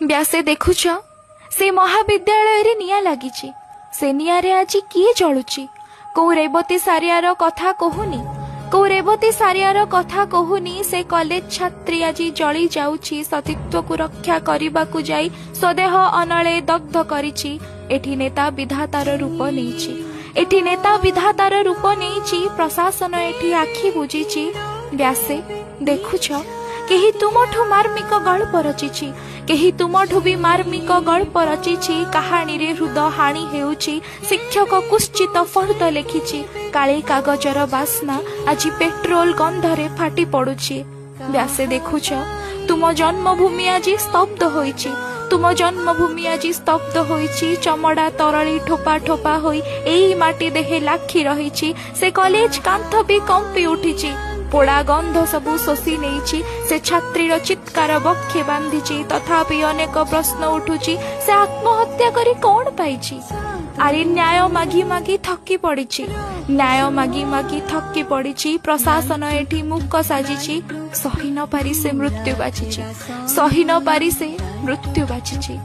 व्यासे देखुछ से महाविद्यालय रे निया लागिची से निया रे आज किए जळुची को रेवती सारियार कथा कहूनी को रेवती सारियार कथा कहूनी से कॉलेज छात्री आज जली जाउची सतीत्व को रक्षा करने को जाई स्वदेह अनले दग्ध करिची एठी नेता विधातार रूप नेइची एठी नेता विधातार रूप नेइची प्रशासन एठी आखि बुझीची व्यासे देखुछ केही तुमठु मार्मिक गल्प रचिछि केही तुमठु भी मार्मिक गल्प रचिछि कहानी रे हृद हानि हेउछि शिक्षक कुश्चित फर्द लेखिछि काली कागजर बास्ना आज पेट्रोल गंधरे फाटी पड़ुछि व्यासे देखुछ तुम जन्मभूमि आज स्तब्ध होइछि तुम जन्मभूमि आज स्तब्ध होइछि चमड़ा तरली ठोपा ठोपा होई एई माटी देहे लाखी रहिछि से कॉलेज कांथ भी कंपी उठिछि पोड़ा गंध सबू शोषी नहीं से छात्रीर चित्कार बक्षे बांधी तथापि अनेक प्रश्न उठुची से आत्महत्या करी कौन पाइछि आरे न्याय मागी मागी थकी पड़ी न्याय मागी मागी थकी पड़ी प्रशासन एठी मूक साजिछि सही न पारी से मृत्यु बाछिछि सही न पारी से मृत्यु बाछिछि।